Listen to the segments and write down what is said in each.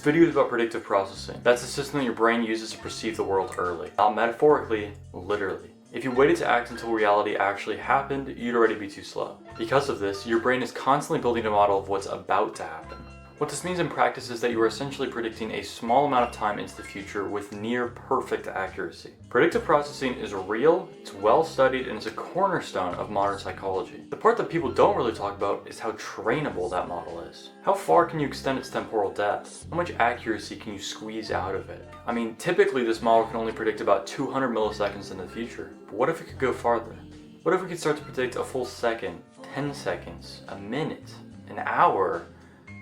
video is about predictive processing. That's the system that your brain uses to perceive the world early. Not metaphorically, literally. If you waited to act until reality actually happened, you'd already be too slow. Because of this, your brain is constantly building a model of what's about to happen. What this means in practice is that you are essentially predicting a small amount of time into the future with near perfect accuracy. Predictive processing is real, it's well studied, and is a cornerstone of modern psychology. The part that people don't really talk about is how trainable that model is. How far can you extend its temporal depth? How much accuracy can you squeeze out of it? I mean, typically this model can only predict about 200 milliseconds in the future, but what if it could go farther? What if we could start to predict a full second, 10 seconds, a minute, an hour,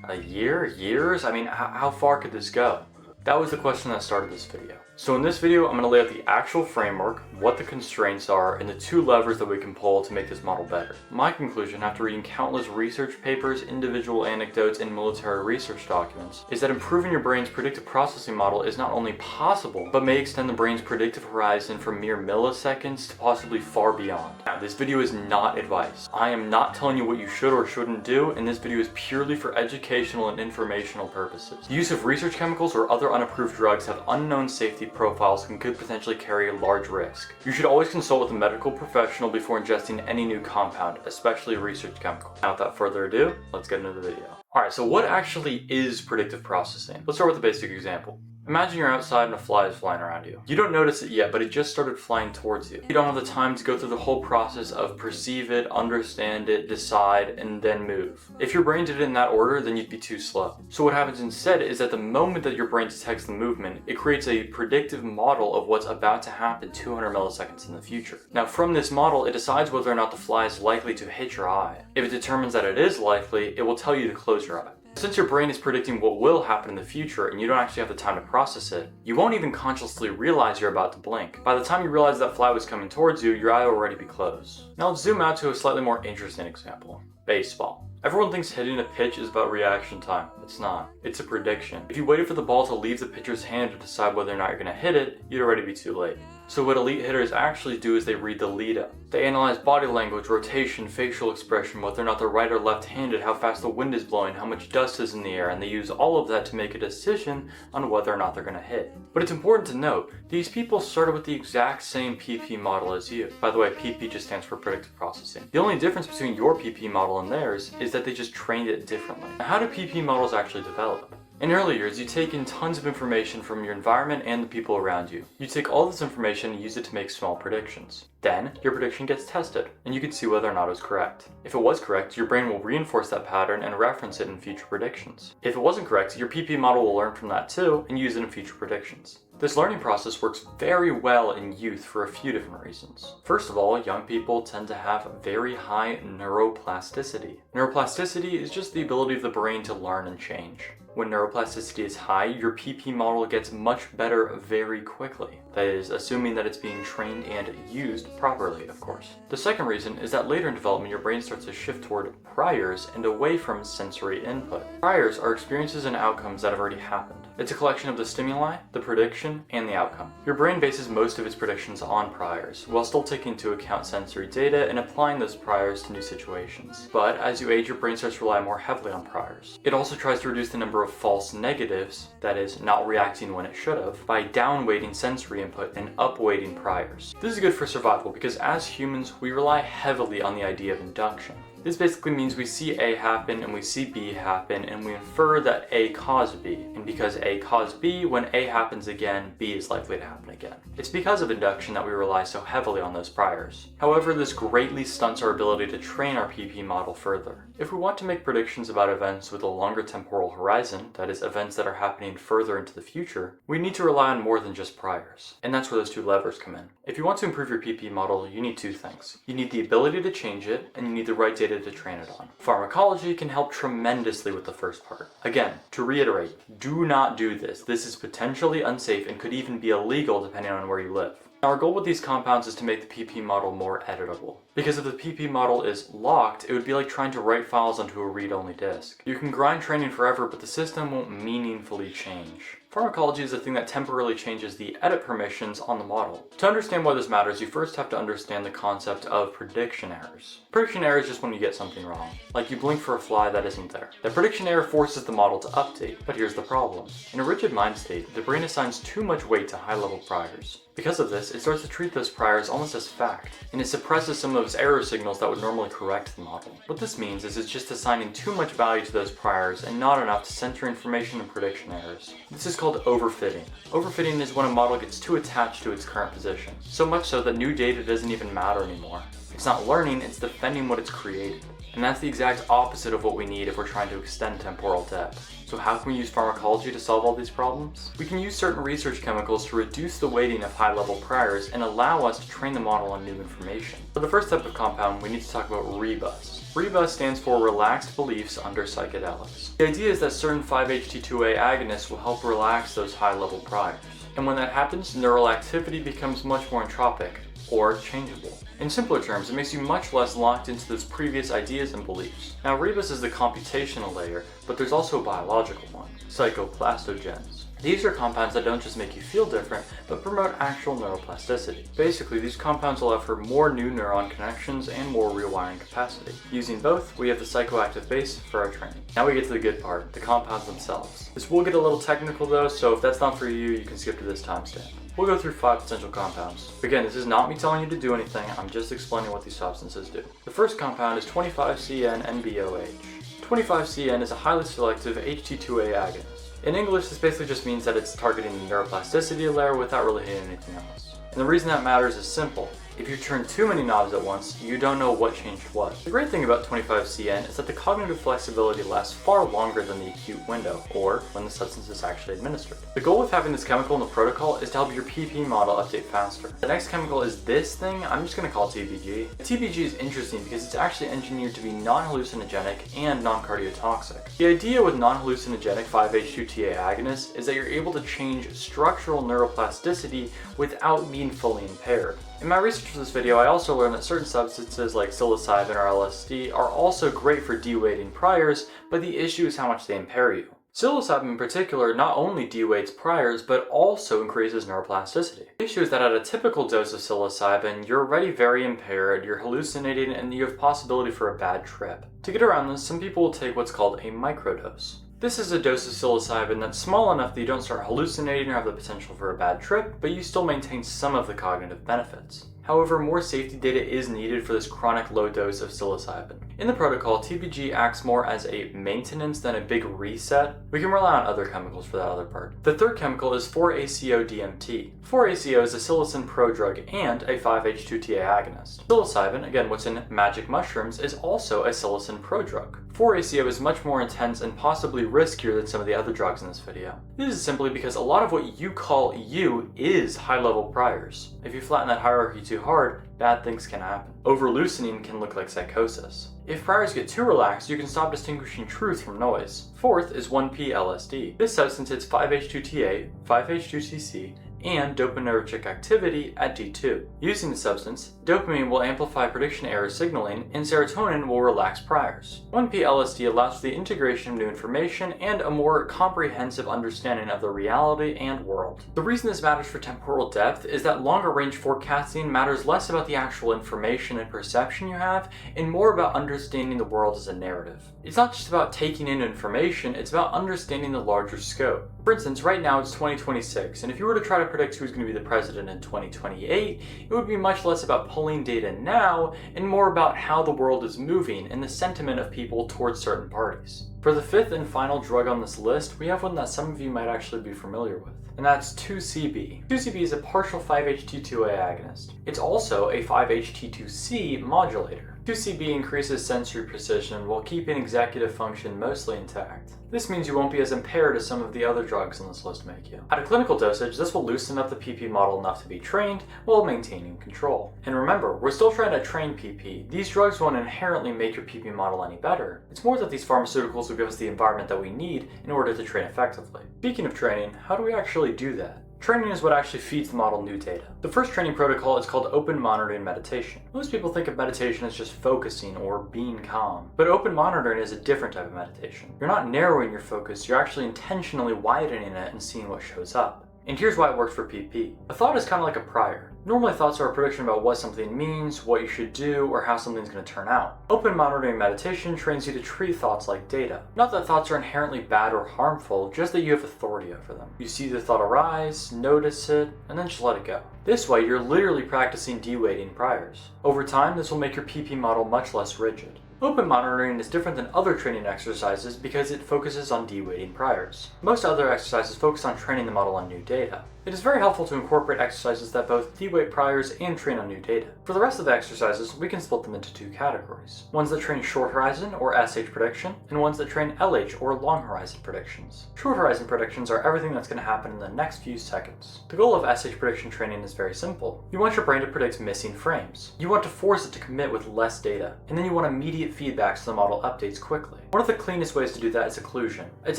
a year, years? I mean, how far could this go? That was the question that started this video. So in this video, I'm going to lay out the actual framework, what the constraints are, and the two levers that we can pull to make this model better. My conclusion, after reading countless research papers, individual anecdotes, and military research documents, is that improving your brain's predictive processing model is not only possible, but may extend the brain's predictive horizon from mere milliseconds to possibly far beyond. Now, this video is not advice. I am not telling you what you should or shouldn't do, and this video is purely for educational and informational purposes. The use of research chemicals or other unapproved drugs have unknown safety profiles and could potentially carry a large risk. You should always consult with a medical professional before ingesting any new compound, especially a research chemical. Now, without further ado, let's get into the video. Alright, so what actually is predictive processing? Let's start with a basic example. Imagine you're outside and a fly is flying around you. You don't notice it yet, but it just started flying towards you. You don't have the time to go through the whole process of perceive it, understand it, decide, and then move. If your brain did it in that order, then you'd be too slow. So what happens instead is that the moment that your brain detects the movement, it creates a predictive model of what's about to happen 200 milliseconds in the future. Now from this model, it decides whether or not the fly is likely to hit your eye. If it determines that it is likely, it will tell you to close your eye. Since your brain is predicting what will happen in the future and you don't actually have the time to process it, you won't even consciously realize you're about to blink. By the time you realize that fly was coming towards you, your eye will already be closed. Now let's zoom out to a slightly more interesting example. Baseball. Everyone thinks hitting a pitch is about reaction time. It's not. It's a prediction. If you waited for the ball to leave the pitcher's hand to decide whether or not you're going to hit it, you'd already be too late. So what elite hitters actually do is they read the lead up. They analyze body language, rotation, facial expression, whether or not they're right or left-handed, how fast the wind is blowing, how much dust is in the air, and they use all of that to make a decision on whether or not they're going to hit. But it's important to note, these people started with the exact same PP model as you. By the way, PP just stands for predictive processing. The only difference between your PP model and theirs is that they just trained it differently. Now, how do PP models actually develop? In early years, you take in tons of information from your environment and the people around you. You take all this information and use it to make small predictions. Then, your prediction gets tested, and you can see whether or not it was correct. If it was correct, your brain will reinforce that pattern and reference it in future predictions. If it wasn't correct, your PP model will learn from that too and use it in future predictions. This learning process works very well in youth for a few different reasons. First of all, young people tend to have very high neuroplasticity. Neuroplasticity is just the ability of the brain to learn and change. When neuroplasticity is high, your PP model gets much better very quickly. That is, assuming that it's being trained and used properly, of course. The second reason is that later in development, your brain starts to shift toward priors and away from sensory input. Priors are experiences and outcomes that have already happened. It's a collection of the stimuli, the prediction, and the outcome. Your brain bases most of its predictions on priors, while still taking into account sensory data and applying those priors to new situations. But as you age, your brain starts to rely more heavily on priors. It also tries to reduce the number of false negatives, that is, not reacting when it should have, by downweighting sensory input and upweighting priors. This is good for survival because as humans, we rely heavily on the idea of induction. This basically means we see A happen and we see B happen and we infer that A caused B. And because A caused B, when A happens again, B is likely to happen again. It's because of induction that we rely so heavily on those priors. However, this greatly stunts our ability to train our PP model further. If we want to make predictions about events with a longer temporal horizon, that is, events that are happening further into the future, we need to rely on more than just priors. And that's where those two levers come in. If you want to improve your PP model, you need two things. You need the ability to change it, and you need the right data to train it on. Pharmacology can help tremendously with the first part. Again, to reiterate, do not do this. This is potentially unsafe and could even be illegal depending on where you live. Our goal with these compounds is to make the PP model more editable. Because if the PP model is locked, it would be like trying to write files onto a read-only disk. You can grind training forever, but the system won't meaningfully change. Pharmacology is the thing that temporarily changes the edit permissions on the model. To understand why this matters, you first have to understand the concept of prediction errors. Prediction error is just when you get something wrong, like you blink for a fly that isn't there. The prediction error forces the model to update, but here's the problem. In a rigid mind state, the brain assigns too much weight to high-level priors. Because of this, it starts to treat those priors almost as fact, and it suppresses some of those error signals that would normally correct the model. What this means is it's just assigning too much value to those priors and not enough to center information and prediction errors. This is called overfitting. Overfitting is when a model gets too attached to its current position, so much so that new data doesn't even matter anymore. It's not learning, it's defending what it's created. And that's the exact opposite of what we need if we're trying to extend temporal depth. So how can we use pharmacology to solve all these problems? We can use certain research chemicals to reduce the weighting of high-level priors and allow us to train the model on new information. For the first type of compound, we need to talk about rebus. Rebus stands for relaxed beliefs under psychedelics. The idea is that certain 5-HT2A agonists will help relax those high-level priors. And when that happens, neural activity becomes much more entropic, or changeable. In simpler terms, it makes you much less locked into those previous ideas and beliefs. Now, rebus is the computational layer, but there's also a biological one, psychoplastogens. These are compounds that don't just make you feel different, but promote actual neuroplasticity. Basically, these compounds allow for more new neuron connections and more rewiring capacity. Using both, we have the psychoactive base for our training. Now we get to the good part, the compounds themselves. This will get a little technical though, so if that's not for you, you can skip to this timestamp. We'll go through 5 potential compounds. Again, this is not me telling you to do anything, I'm just explaining what these substances do. The first compound is 25CN-NBOH. 25CN is a highly selective HT2A agonist. In English, this basically just means that it's targeting the neuroplasticity layer without really hitting anything else. And the reason that matters is simple. If you turn too many knobs at once, you don't know what changed what. The great thing about 25CN is that the cognitive flexibility lasts far longer than the acute window, or when the substance is actually administered. The goal with having this chemical in the protocol is to help your PP model update faster. The next chemical is this thing, I'm just going to call it TBG. TBG is interesting because it's actually engineered to be non-hallucinogenic and non-cardiotoxic. The idea with non-hallucinogenic 5-HT2A agonists is that you're able to change structural neuroplasticity without being fully impaired. In my research for this video, I also learned that certain substances like psilocybin or LSD are also great for de-weighting priors, but the issue is how much they impair you. Psilocybin in particular not only de-weights priors, but also increases neuroplasticity. The issue is that at a typical dose of psilocybin, you're already very impaired, you're hallucinating, and you have possibility for a bad trip. To get around this, some people will take what's called a microdose. This is a dose of psilocybin that's small enough that you don't start hallucinating or have the potential for a bad trip, but you still maintain some of the cognitive benefits. However, more safety data is needed for this chronic low dose of psilocybin. In the protocol, TBG acts more as a maintenance than a big reset. We can rely on other chemicals for that other part. The third chemical is 4-ACO-DMT. 4-ACO is a psilocin prodrug and a 5-HT2A agonist. Psilocybin, again what's in magic mushrooms, is also a psilocin prodrug. 4-ACO is much more intense and possibly riskier than some of the other drugs in this video. This is simply because a lot of what you call you is high-level priors. If you flatten that hierarchy too hard, bad things can happen. Over-loosening can look like psychosis. If priors get too relaxed, you can stop distinguishing truth from noise. Fourth is 1P-LSD. This substance hits 5-HT2A, 5-HT2C, and dopaminergic activity at D2. Using the substance, dopamine will amplify prediction error signaling, and serotonin will relax priors. 1P-LSD allows for the integration of new information and a more comprehensive understanding of the reality and world. The reason this matters for temporal depth is that longer range forecasting matters less about the actual information and perception you have, and more about understanding the world as a narrative. It's not just about taking in information, it's about understanding the larger scope. For instance, right now it's 2026, and if you were to try to predict who's going to be the president in 2028, it would be much less about pulling data now and more about how the world is moving and the sentiment of people towards certain parties. For the fifth and final drug on this list, we have one that some of you might actually be familiar with, and that's 2CB. 2CB is a partial 5-HT2A agonist. It's also a 5-HT2C modulator. 2CB increases sensory precision while keeping executive function mostly intact. This means you won't be as impaired as some of the other drugs on this list make you. At a clinical dosage, this will loosen up the PP model enough to be trained while maintaining control. And remember, we're still trying to train PP. These drugs won't inherently make your PP model any better. It's more that these pharmaceuticals will give us the environment that we need in order to train effectively. Speaking of training, how do we actually do that? Training is what actually feeds the model new data. The first training protocol is called open monitoring meditation. Most people think of meditation as just focusing or being calm, but open monitoring is a different type of meditation. You're not narrowing your focus, you're actually intentionally widening it and seeing what shows up. And here's why it works for PP. A thought is kind of like a prior. Normally thoughts are a prediction about what something means, what you should do, or how something's going to turn out. Open monitoring meditation trains you to treat thoughts like data. Not that thoughts are inherently bad or harmful, just that you have authority over them. You see the thought arise, notice it, and then just let it go. This way, you're literally practicing de-weighting priors. Over time, this will make your PP model much less rigid. Open monitoring is different than other training exercises because it focuses on de-weighting priors. Most other exercises focus on training the model on new data. It is very helpful to incorporate exercises that both de-weight priors and train on new data. For the rest of the exercises, we can split them into two categories. Ones that train short horizon or SH prediction, and ones that train LH or long horizon predictions. Short horizon predictions are everything that's going to happen in the next few seconds. The goal of SH prediction training is very simple. You want your brain to predict missing frames. You want to force it to commit with less data, and then you want immediate feedback so the model updates quickly. One of the cleanest ways to do that is occlusion. It's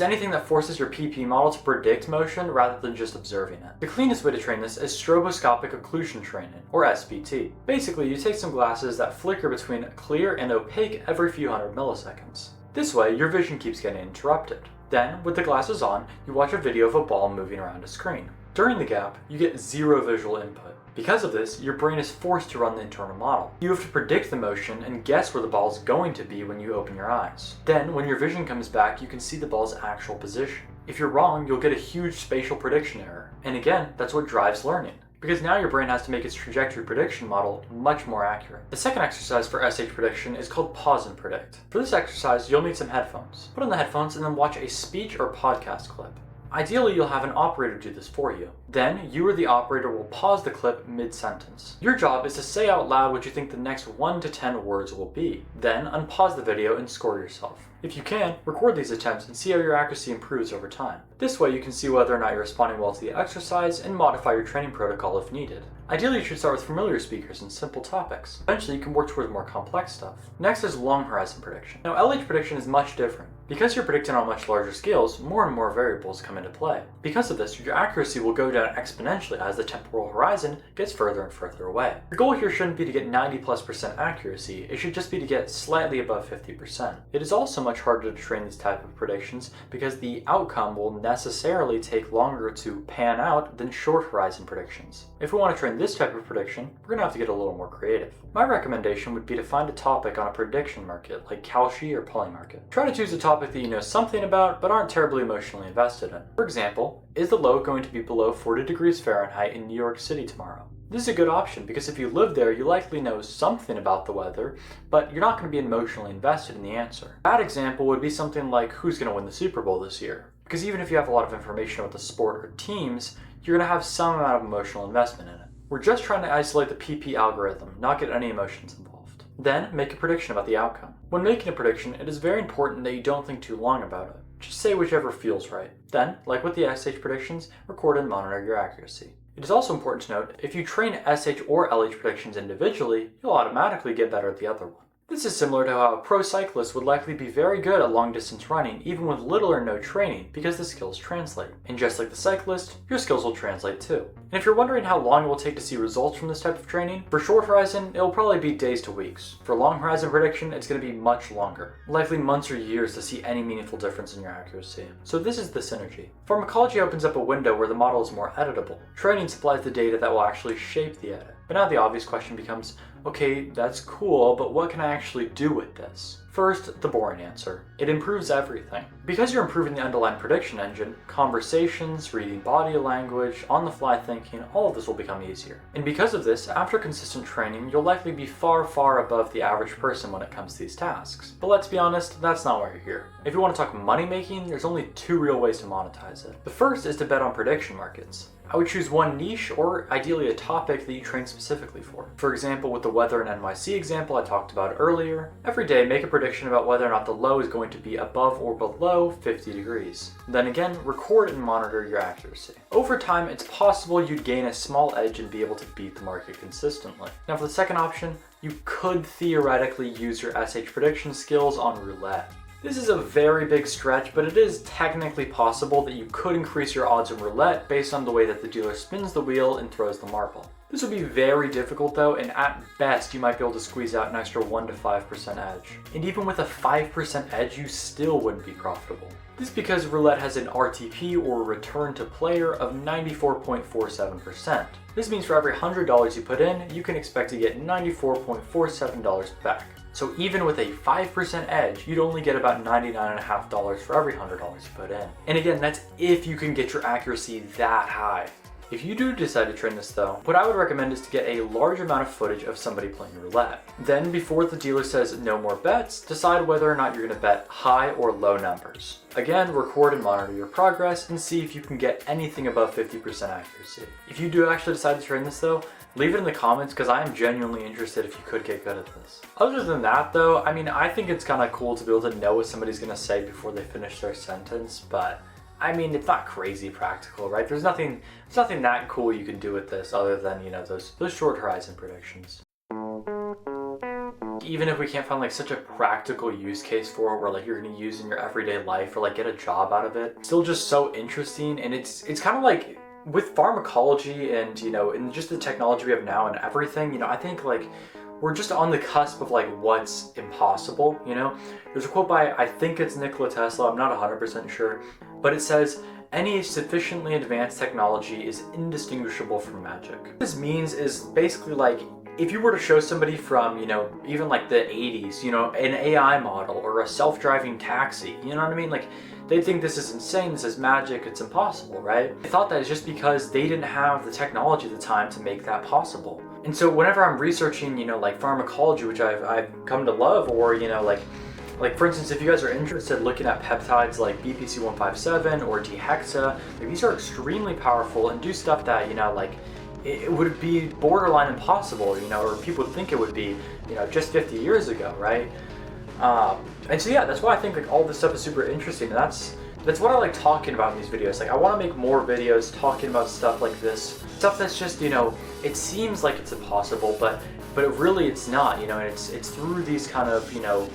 anything that forces your PP model to predict motion rather than just observing it. The cleanest way to train this is stroboscopic occlusion training, or SBT. Basically, you take some glasses that flicker between clear and opaque every few hundred milliseconds. This way, your vision keeps getting interrupted. Then, with the glasses on, you watch a video of a ball moving around a screen. During the gap, you get zero visual input. Because of this, your brain is forced to run the internal model. You have to predict the motion and guess where the ball is going to be when you open your eyes. Then, when your vision comes back, you can see the ball's actual position. If you're wrong, you'll get a huge spatial prediction error. And again, that's what drives learning, because now your brain has to make its trajectory prediction model much more accurate. The second exercise for SH prediction is called pause and predict. For this exercise, you'll need some headphones. Put on the headphones and then watch a speech or podcast clip. Ideally, you'll have an operator do this for you. Then, you or the operator will pause the clip mid-sentence. Your job is to say out loud what you think the next 1 to 10 words will be. Then, unpause the video and score yourself. If you can, record these attempts and see how your accuracy improves over time. This way you can see whether or not you're responding well to the exercise and modify your training protocol if needed. Ideally, you should start with familiar speakers and simple topics. Eventually, you can work towards more complex stuff. Next is long horizon prediction. Now, LH prediction is much different. Because you're predicting on much larger scales, more and more variables come into play. Because of this, your accuracy will go down exponentially as the temporal horizon gets further and further away. Your goal here shouldn't be to get 90+% accuracy, it should just be to get slightly above 50%. It is also much harder to train these type of predictions because the outcome will necessarily take longer to pan out than short horizon predictions. If we want to train this type of prediction, we're going to have to get a little more creative. My recommendation would be to find a topic on a prediction market like Kalshi or Polymarket. Try to choose a topic that you know something about but aren't terribly emotionally invested in. For example, is the low going to be below 40 degrees Fahrenheit in New York City tomorrow? This is a good option because if you live there, you likely know something about the weather, but you're not going to be emotionally invested in the answer. A bad example would be something like who's going to win the Super Bowl this year. Because even if you have a lot of information about the sport or teams, you're going to have some amount of emotional investment in it. We're just trying to isolate the PP algorithm, not get any emotions involved. Then, make a prediction about the outcome. When making a prediction, it is very important that you don't think too long about it. Just say whichever feels right. Then, like with the SH predictions, record and monitor your accuracy. It is also important to note, if you train SH or LH predictions individually, you'll automatically get better at the other one. This is similar to how a pro cyclist would likely be very good at long distance running even with little or no training because the skills translate. And just like the cyclist, your skills will translate too. And if you're wondering how long it will take to see results from this type of training, for short horizon, it will probably be days to weeks. For long horizon prediction, it's going to be much longer, likely months or years to see any meaningful difference in your accuracy. So this is the synergy. Pharmacology opens up a window where the model is more editable. Training supplies the data that will actually shape the edit. But now the obvious question becomes, okay, that's cool, but what can I actually do with this? First, the boring answer. It improves everything. Because you're improving the underlying prediction engine, conversations, reading body language, on-the-fly thinking, all of this will become easier. And because of this, after consistent training, you'll likely be far, far above the average person when it comes to these tasks. But let's be honest, that's not why you're here. If you want to talk money making, there's only two real ways to monetize it. The first is to bet on prediction markets. I would choose one niche or ideally a topic that you train specifically for. For example, with the weather in NYC example I talked about earlier, every day make a prediction about whether or not the low is going to be above or below 50 degrees. Then again, record and monitor your accuracy. Over time, it's possible you'd gain a small edge and be able to beat the market consistently. Now for the second option, you could theoretically use your SH prediction skills on roulette. This is a very big stretch, but it is technically possible that you could increase your odds in roulette based on the way that the dealer spins the wheel and throws the marble. This would be very difficult though, and at best you might be able to squeeze out an extra 1 to 5% edge. And even with a 5% edge, you still wouldn't be profitable. This is because roulette has an RTP, or return to player, of 94.47%. This means for every $100 you put in, you can expect to get $94.47 back. So even with a 5% edge, you'd only get about $99.50 for every $100 you put in. And again, that's if you can get your accuracy that high. If you do decide to train this though, what I would recommend is to get a large amount of footage of somebody playing roulette. Then before the dealer says no more bets, decide whether or not you're going to bet high or low numbers. Again, record and monitor your progress and see if you can get anything above 50% accuracy. If you do actually decide to train this though, leave it in the comments because I am genuinely interested if you could get good at this. Other than that though, I mean, I think it's kind of cool to be able to know what somebody's going to say before they finish their sentence, but I mean, it's not crazy practical, right? There's nothing that cool you can do with this other than, you know, those short horizon predictions. Even if we can't find like such a practical use case for it where like you're gonna use in your everyday life or like get a job out of it, it's still just so interesting. And it's kind of like with pharmacology and, you know, and just the technology we have now and everything, you know, I think like we're just on the cusp of like what's impossible, you know? There's a quote by, I think it's Nikola Tesla, I'm not 100% sure, but it says, any sufficiently advanced technology is indistinguishable from magic. What this means is basically like, if you were to show somebody from, you know, even like the 80s, you know, an AI model or a self-driving taxi, you know what I mean? Like, they think this is insane, this is magic, it's impossible, right? I thought that is just because they didn't have the technology at the time to make that possible. And so whenever I'm researching, you know, like pharmacology, which I've come to love, or, you know, like for instance, if you guys are interested in looking at peptides like BPC-157 or DHEXA, like these are extremely powerful and do stuff that, you know, like it would be borderline impossible, you know, or people would think it would be, you know, just 50 years ago, right? And so yeah, that's why I think like all this stuff is super interesting, and that's what I like talking about in these videos. Like I want to make more videos talking about stuff like this, stuff that's just, you know, it seems like it's impossible, but really it's not, you know, and it's through these kind of, you know,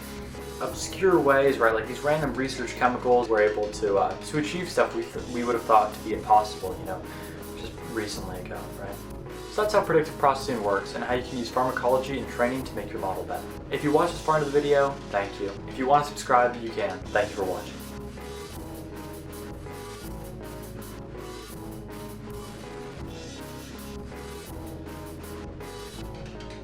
obscure ways, right? Like these random research chemicals we're able to achieve stuff we would have thought to be impossible, you know, just recently ago, right? So that's how predictive processing works and how you can use pharmacology and training to make your model better. If you watched this far into the video, thank you. If you want to subscribe, you can. Thank you for watching.